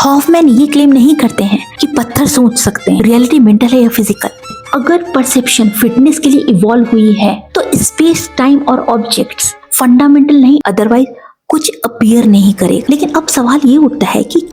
Hoffmann ये claim नहीं करते हैं कि पत्थर सोच सकते हैं, रियलिटी मेंटल है या फिजिकल। अगर परसेप्शन फिटनेस के लिए इवॉल्व हुई है तो स्पेस, टाइम और ऑब्जेक्ट्स फंडामेंटल नहीं, अदरवाइज कुछ अपीयर नहीं करेगा। लेकिन अब सवाल ये उठता है कि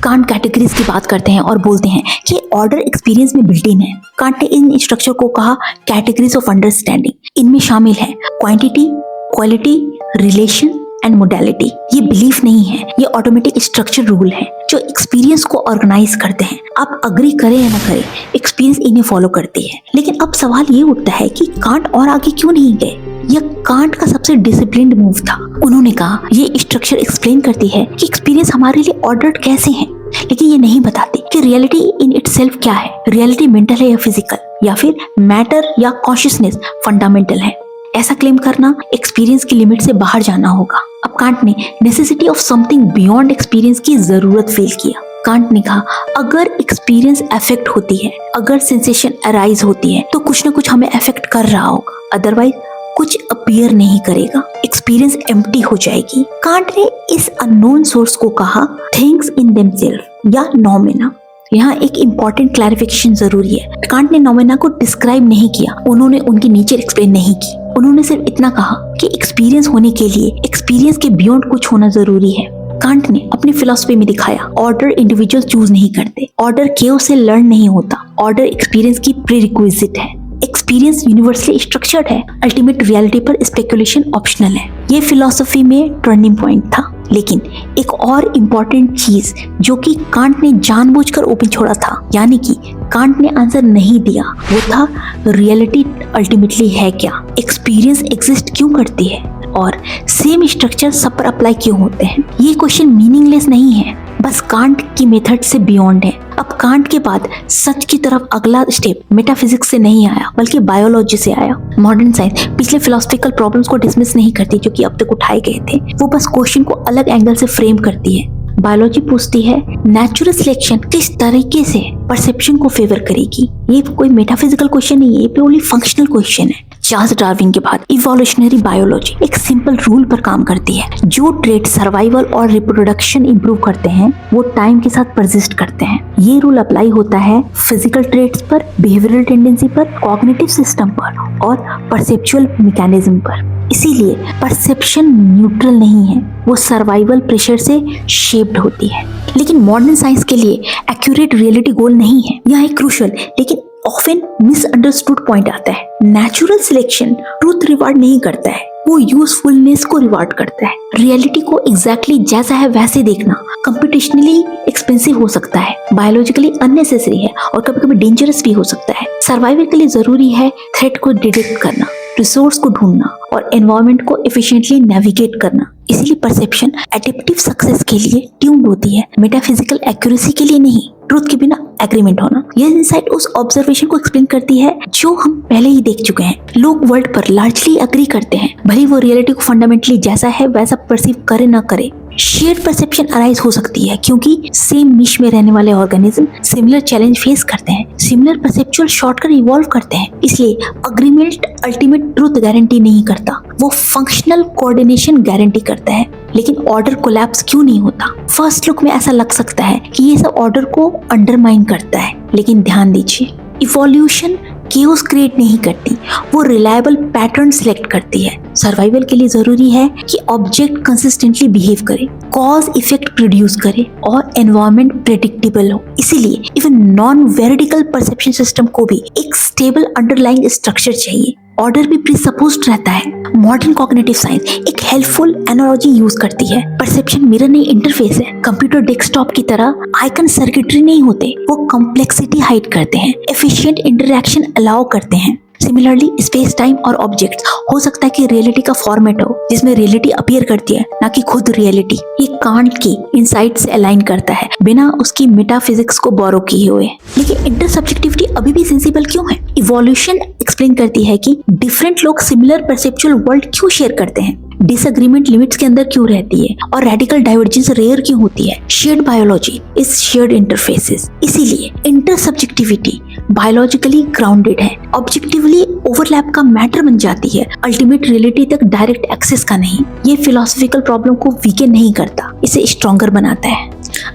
कांट कैटेगरीज की बात करते हैं और बोलते हैं कि ऑर्डर एक्सपीरियंस में बिल्ट इन है। कांट ने इन स्ट्रक्चर को कहा कैटेगरीज ऑफ अंडरस्टैंडिंग। इनमें शामिल है quantity, quality, relation and modality. ये बिलीफ नहीं है, ये ऑटोमेटिक स्ट्रक्चर रूल है जो एक्सपीरियंस को ऑर्गेनाइज करते हैं। आप अग्री करें या ना करें, एक्सपीरियंस इन्हें फॉलो करती है। लेकिन अब सवाल ये उठता है कि कांट और आगे क्यों नहीं गए? यह कांट का सबसे डिसिप्लिन्ड मूव था। उन्होंने कहा ये स्ट्रक्चर एक्सप्लेन करती है कि एक्सपीरियंस हमारे लिए ऑर्डर्ड कैसे हैं, लेकिन ये नहीं बताती कि रियलिटी इन इटसेल्फ क्या है। रियलिटी मेंटल है या फिजिकल, या फिर मैटर या कॉन्शियसनेस फंडामेंटल है। ऐसा क्लेम करना एक्सपीरियंस की लिमिट से बाहर जाना होगा। अब कांट ने necessity of something beyond experience की जरूरत फील किया। कांट ने कहा अगर एक्सपीरियंस अफेक्ट होती है, अगर सेंसेशन अराइज होती है तो कुछ ना कुछ हमें अफेक्ट कर रहा होगा, अदरवाइज कुछ अपीयर नहीं करेगा, एक्सपीरियंस एम्प्टी हो जाएगी। कांट ने इस अननोन सोर्स को कहा थिंग्स इन देमसेल्फ या नॉमेना। यहाँ एक इम्पॉर्टेंट क्लैरिफिकेशन जरूरी है। कांट ने नॉमेना को डिस्क्राइब नहीं किया, उन्होंने उनकी नेचर एक्सप्लेन नहीं की। उन्होंने सिर्फ इतना कहा कि एक्सपीरियंस होने के लिए एक्सपीरियंस के बियॉन्ड कुछ होना जरूरी है। कांट ने अपनी फिलॉसफी में दिखाया ऑर्डर इंडिविजुअल चूज नहीं करते, ऑर्डर केओस से लर्न नहीं होता, ऑर्डर एक्सपीरियंस की प्रीरिक्विजिट है। एक्सपीरियंस यूनिवर्सली स्ट्रक्चर्ड है, अल्टीमेट रियलिटी पर स्पेकुलेशन ऑप्शनल है। ये फिलॉसफी में टर्निंग पॉइंट था। लेकिन एक और इम्पॉर्टेंट चीज जो कि कांट ने जानबूझकर ओपन छोड़ा था, यानी कि कांट ने आंसर नहीं दिया, वो था रियलिटी अल्टीमेटली है क्या, एक्सपीरियंस एग्जिस्ट क्यों करती है और सेम स्ट्रक्चर सब पर अप्लाई क्यों होते हैं। ये क्वेश्चन मीनिंगलेस नहीं है, बस कांट की मेथड से बियॉन्ड है। अब कांट के बाद सच की तरफ अगला स्टेप मेटाफिजिक्स से नहीं आया बल्कि बायोलॉजी से आया। मॉडर्न साइंस पिछले फिलोसफिकल प्रॉब्लम्स को डिसमिस नहीं करती जो कि अब तक उठाए गए थे, वो बस क्वेश्चन को अलग एंगल से फ्रेम करती है। बायोलॉजी पूछती है नेचुरल सिलेक्शन किस तरीके से परसेप्शन को फेवर करेगी। ये कोई मेटाफिजिकल क्वेश्चन नहीं है, ये प्योरली फंक्शनल क्वेश्चन है। चार्ल्स डार्विन के बाद इवोल्यूशनरी बायोलॉजी एक सिंपल रूल पर काम करती है, जो ट्रेट सर्वाइवल और रिप्रोडक्शन इंप्रूव करते हैं वो टाइम के साथ परसिस्ट करते हैं। ये रूल अप्लाई होता है फिजिकल ट्रेट्स पर, बिहेवियरल टेंडेंसी पर, कॉग्निटिव सिस्टम पर और परसेप्चुअल मैकेनिज्म पर। इसीलिए परसेप्शन न्यूट्रल नहीं है, वो सर्वाइवल प्रेशर से शेप्ड होती है। लेकिन मॉडर्न साइंस के लिए एक्यूरेट रियलिटी गोल नहीं है। यहाँ एक क्रूशियल लेकिन ऑफन मिसअंडरस्टूड पॉइंट आता है। नेचुरल सिलेक्शन ट्रूथ रिवार्ड नहीं करता है, वो यूजफुलनेस को रिवार्ड करता है। रियलिटी को एग्जैक्टली जैसा है वैसे देखना कंप्यूटेशनली एक्सपेंसिव हो सकता है, बायोलॉजिकली अननेसेसरी है और कभी-कभी डेंजरस भी हो सकता है। सर्वाइवल के लिए जरूरी है थ्रेट को डिटेक्ट करना, रिसोर्स को ढूंढना और एनवायरनमेंट को एफिशिएंटली नेविगेट करना। इसीलिए परसेप्शन एडेप्टिव सक्सेस के लिए ट्यून्ड होती है, मेटाफिजिकल एक्यूरेसी के लिए नहीं। ट्रूथ के बिना एग्रीमेंट होना। यह इंसाइट उस ऑब्जर्वेशन को एक्सप्लेन करती है जो हम पहले ही देख चुके हैं। लोग वर्ल्ड पर लार्जली एग्री करते हैं, भले वो रियलिटी को फंडामेंटली जैसा है वैसा परसीव करे ना करे। शेयर परसेप्शन अराइज हो सकती है क्योंकि सेम निश में रहने वाले ऑर्गेनिज्म सिमिलर चैलेंज फेस करते हैं, सिमिलर परसेप्चुअल शॉर्टकट इवॉल्व करते हैं। इसलिए अग्रीमेंट अल्टीमेट ट्रूथ गारंटी नहीं करता, वो फंक्शनल कोऑर्डिनेशन गारंटी करता है। लेकिन ऑर्डर कोलैप्स क्यों नहीं होता? फर्स्ट लुक में ऐसा लग सकता है कि ये सब ऑर्डर को अंडरमाइन करता है, लेकिन ध्यान दीजिए इवोल्यूशन केओस क्रिएट नहीं करती, वो रिलायबल पैटर्न सिलेक्ट करती है। सर्वाइवल के लिए जरूरी है कि ऑब्जेक्ट कंसिस्टेंटली बिहेव करे, कॉज इफेक्ट प्रोड्यूस करे और एनवायरनमेंट प्रेडिक्टेबल हो। इसीलिए even non veridical perception system को भी एक स्टेबल अंडरलाइंग स्ट्रक्चर चाहिए। ऑर्डर भी प्रीसपोज्ड रहता है। मॉडर्न कॉग्निटिव साइंस एक हेल्पफुल एनालॉजी यूज करती है। परसेप्शन मिरर नहीं इंटरफेस है। कंप्यूटर डेस्कटॉप की तरह आइकन सर्किटरी नहीं होते, वो कॉम्प्लेक्सिटी हाइड करते हैं, एफिशिएंट इंटरैक्शन अलाउ करते हैं। सिमिलरली स्पेस टाइम और ऑब्जेक्ट्स हो सकता है कि रियलिटी का फॉर्मेट हो जिसमें रियलिटी अपीयर करती है, ना कि खुद रियलिटी। ये कांट की इनसाइट से अलाइन करता है बिना उसकी मेटाफिजिक्स को बोरो किए हुए। लेकिन इंटरसब्जेक्टिविटी अभी भी सेंसिबल क्यों है? इवोल्यूशन एक्सप्लेन करती है कि डिफरेंट लोग सिमिलर परसेप्चुअल वर्ल्ड क्यों शेयर करते हैं। डिसएग्रीमेंट लिमिट्स के अंदर क्यों रहती है और रेडिकल डाइवर्जेंस रेयर क्यों होती है। Shared biology is shared interfaces, इसीलिए इंटरसब्जेक्टिविटी बायोलॉजिकली ग्राउंडेड है, ऑब्जेक्टिवली ओवरलैप का मैटर बन जाती है, अल्टीमेट रियलिटी तक डायरेक्ट एक्सेस का नहीं। ये फिलोसफिकल प्रॉब्लम को वीकन नहीं करता, इसे स्ट्रॉन्गर बनाता है।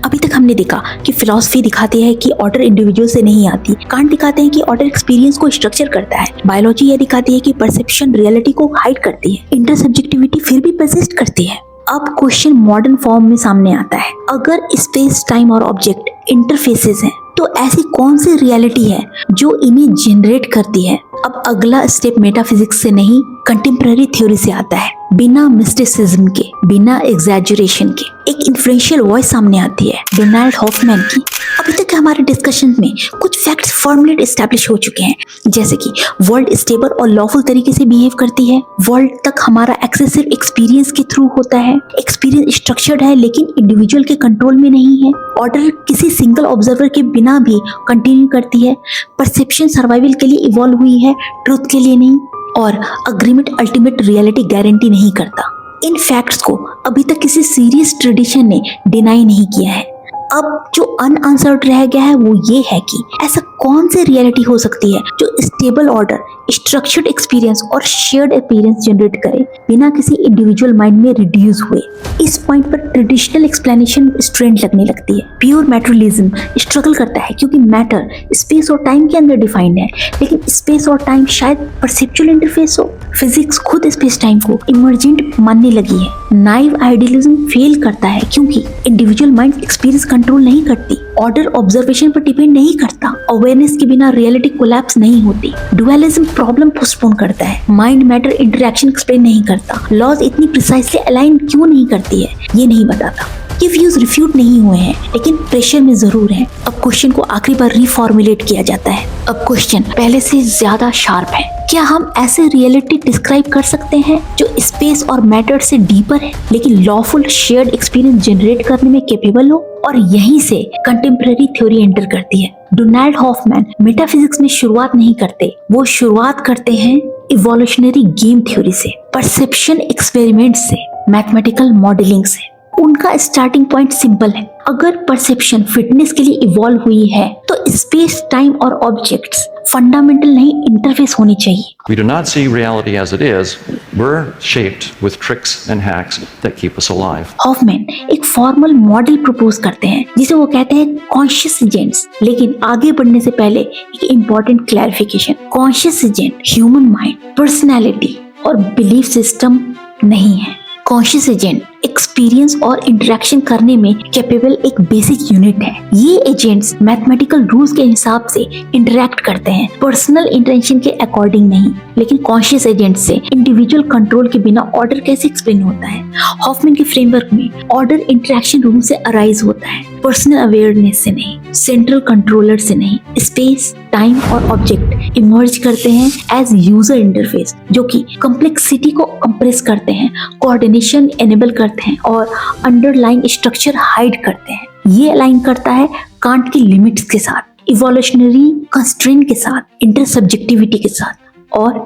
अभी तक हमने देखा कि फिलॉसफी दिखाती है कि ऑर्डर इंडिविजुअल से नहीं आती, कांट दिखाते हैं कि ऑर्डर एक्सपीरियंस को स्ट्रक्चर करता है, बायोलॉजी ये दिखाती है कि परसेप्शन रियलिटी को हाइड करती है, इंटरसब्जेक्टिविटी फिर भी परसिस्ट करती है। अब क्वेश्चन मॉडर्न फॉर्म में सामने आता है, अगर स्पेस टाइम और ऑब्जेक्ट इंटरफेसेस हैं तो ऐसी कौन सी रियलिटी है जो इन्हें जनरेट करती है। अब अगला स्टेप मेटाफिजिक्स से नहीं कंटेम्पररी थ्योरी से आता है, बिना मिस्टिसिज्म के, बिना एग्जैजुरेशन के। एक इन्फ्लुएंशियल वॉइस सामने आती है, डोनाल्ड हॉफमैन की। अभी तक हमारे डिस्कशन में कुछ फैक्ट्स फॉर्मली एस्टैब्लिश हो चुके हैं, जैसे कि वर्ल्ड स्टेबल और लॉफुल तरीके से बिहेव करती है, वर्ल्ड तक हमारा एक्सेस सिर्फ एक्सपीरियंस के थ्रू होता है, एक्सपीरियंस स्ट्रक्चर्ड है लेकिन इंडिविजुअल के कंट्रोल में नहीं है, ऑर्डर किसी सिंगल ऑब्जर्वर के बिना भी कंटिन्यू करती है, परसेप्शन सर्वाइवल के लिए इवॉल्व हुई है, ट्रुथ के लिए नहीं, और अग्रीमेंट अल्टीमेट रियलिटी गारंटी नहीं करता। इन फैक्ट्स को अभी तक किसी सीरियस ट्रेडिशन ने डिनाई नहीं किया है। अब जो अनआंसर्ड रह गया है वो ये है कि ऐसा कौन सी रियलिटी हो सकती है जो स्टेबल ऑर्डर, स्ट्रक्चर्ड एक्सपीरियंस और शेयर्ड अपीयरेंस जनरेट करे बिना किसी इंडिविजुअल माइंड में रिड्यूस हुए। इस पॉइंट पर ट्रेडिशनल एक्सप्लेनेशन स्ट्रेंथ लगने लगती है। प्योर मैटेरियलिज्म स्ट्रगल करता है क्योंकि मैटर स्पेस और टाइम के अंदर डिफाइंड है, लेकिन स्पेस और टाइम शायद परसेप्चुअल इंटरफेस हो। फिजिक्स खुद स्पेस टाइम को इमर्जेंट मानने लगी है। नाइव आइडियलिज्म फेल करता है क्योंकि इंडिविजुअल माइंड एक्सपीरियंस कंट्रोल नहीं करती, ऑर्डर ऑब्जर्वेशन पर डिपेंड नहीं करता, अवेयरनेस के बिना रियलिटी कोलैप्स नहीं होती। डुअलिज्म प्रॉब्लम पोस्टपोन करता है, माइंड मैटर इंटरेक्शन एक्सप्लेन नहीं करता, लॉज इतनी प्रिसाइसली अलाइन क्यों नहीं करती है ये नहीं बताता। ये व्यूज रिफ्यूट नहीं हुए हैं लेकिन प्रेशर में जरूर है। अब क्वेश्चन को आखिरी बार रिफॉर्मुलेट किया जाता है। अब क्वेश्चन पहले से ज्यादा शार्प है। क्या हम ऐसे रियलिटी डिस्क्राइब कर सकते हैं जो स्पेस और मैटर से डीपर है लेकिन लॉफुल शेयर्ड एक्सपीरियंस जनरेट करने में कैपेबल हो? और यहीं से कंटेम्पररी थ्योरी एंटर करती है। डोनाल्ड हॉफमैन मेटाफिजिक्स में शुरुआत नहीं करते, वो शुरुआत करते हैं इवोल्यूशनरी गेम थ्योरी से, परसेप्शन एक्सपेरिमेंट से, मैथमेटिकल मॉडलिंग से। उनका स्टार्टिंग पॉइंट सिंपल है, अगर परसेप्शन फिटनेस के लिए इवॉल्व हुई है तो स्पेस टाइम और ऑब्जेक्ट्स फंडामेंटल नहीं इंटरफेस होनी चाहिए। We do not see reality as it is. We're shaped with tricks and hacks that keep us alive. Hoffman एक फॉर्मल मॉडल प्रपोज करते हैं जिसे वो कहते हैं कॉन्शियस एजेंट्स। लेकिन आगे बढ़ने से पहले एक important clarification, conscious agent human mind, personality और बिलीफ सिस्टम नहीं है। कॉन्शियस एजेंट एक्सपीरियंस और इंटरेक्शन करने में कैपेबल एक बेसिक यूनिट है। ये एजेंट्स मैथमेटिकल रूल्स के हिसाब से इंटरेक्ट करते हैं, पर्सनल इंटेंशन के अकॉर्डिंग नहीं। लेकिन कॉन्शियस एजेंट से इंडिविजुअल कंट्रोल के बिना ऑर्डर कैसे एक्सप्लेन होता है? हॉफमैन के फ्रेमवर्क में ऑर्डर इंटरेक्शन रूम से अराइज होता है, पर्सनल अवेयरनेस से नहीं, सेंट्रल कंट्रोलर से नहीं। स्पेस टाइम और ऑब्जेक्ट इमर्ज करते हैं एज यूजर इंटरफेस जो कि कॉम्प्लेक्सिटी को कंप्रेस करते हैं, कोऑर्डिनेशन एनेबल करते हैं और अंडरलाइंग स्ट्रक्चर हाइड करते हैं। ये अलाइन करता है कांट की लिमिट्स के साथ, इवोल्यूशनरी कंस्ट्रेंट के साथ, इंटरसब्जेक्टिविटी के साथ और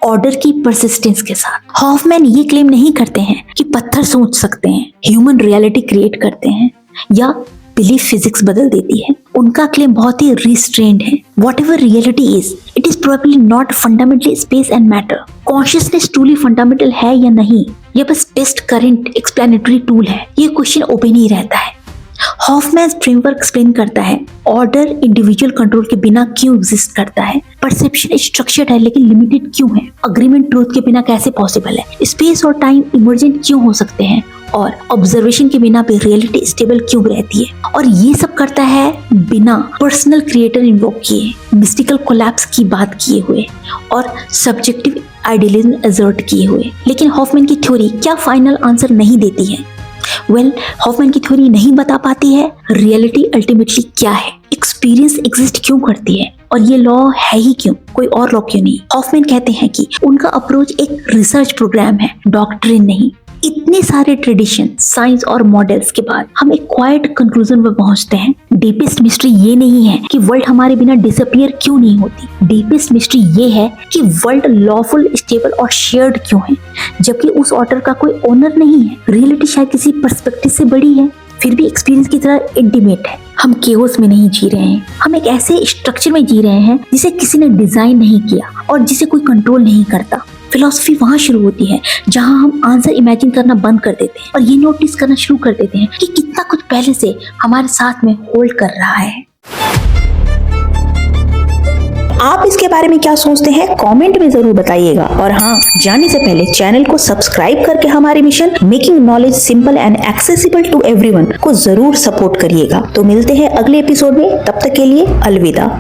ऑर्डर की परसिस्टेंस के साथ। हॉफमैन ये क्लेम नहीं करते हैं कि पत्थर सोच सकते हैं, ह्यूमन रियलिटी क्रिएट करते हैं या बिलीफ फिजिक्स बदल देती है। उनका क्लेम बहुत ही रिस्ट्रेन्ड है। Whatever reality is, it is probably not fundamentally space and matter. Consciousness truly fundamental है या नहीं, यह बस बेस्ट करंट एक्सप्लेनेटरी टूल है। ये क्वेश्चन ओपन ही रहता है। हॉफमैन फ्रेमवर्क एक्सप्लेन करता है ऑर्डर इंडिविजुअल कंट्रोल के बिना क्यों एग्जिस्ट करता है, परसेप्शन स्ट्रक्चर्ड है लेकिन लिमिटेड क्यों है, अग्रीमेंट ट्रूथ के बिना कैसे पॉसिबल है, स्पेस और टाइम इमर्जेंट क्यों हो सकते हैं और ऑब्जर्वेशन के बिना भी रियलिटी स्टेबल क्यों रहती है। और ये सब करता है बिना पर्सनल क्रिएटर इन्वोक किए, मिस्टिकल कोलैप्स की बात किए हुए और सब्जेक्टिव आइडियलिज्म असर्ट किए हुए। लेकिन हॉफमैन की थ्योरी क्या फाइनल आंसर नहीं देती है? हॉफमैन की थ्योरी नहीं बता पाती है रियलिटी अल्टीमेटली क्या है, एक्सपीरियंस एग्जिस्ट क्यों करती है और ये लॉ है ही क्यों, कोई और लॉ क्यों नहीं। हॉफमैन कहते हैं कि उनका अप्रोच एक रिसर्च प्रोग्राम है, डॉक्ट्रिन नहीं। इतने सारे ट्रेडिशन, साइंस और मॉडल्स के बाद हम एक क्वाइट कंक्लूजन पर पहुंचते हैं। डीपेस्ट मिस्ट्री ये नहीं है कि वर्ल्ड हमारे बिना डिसअपियर क्यों नहीं होती। डीपेस्ट मिस्ट्री ये है कि वर्ल्ड लॉफुल, स्टेबल और शेयर्ड क्यों है, जबकि उस ऑर्डर का कोई ओनर नहीं है। रियलिटी शायद किसी पर्सपेक्टिव से बड़ी है, फिर भी एक्सपीरियंस की तरह इंटीमेट है। हम केओस में नहीं जी रहे हैं, हम एक ऐसे स्ट्रक्चर में जी रहे हैं जिसे किसी ने डिजाइन नहीं किया और जिसे कोई कंट्रोल नहीं करता। फिलॉसफी वहाँ शुरू होती है जहाँ हम आंसर इमेजिन करना बंद कर देते हैं और ये नोटिस करना शुरू कर देते हैं कि कितना कुछ पहले से हमारे साथ में होल्ड कर रहा है। आप इसके बारे में क्या सोचते हैं कमेंट में जरूर बताइएगा। और हाँ, जाने से पहले चैनल को सब्सक्राइब करके हमारे mission making knowledge simple and accessible to everyone को जरूर सपोर्ट करिएगा। तो मिलते हैं अगले एपिसोड में, तब तक के लिए अलविदा।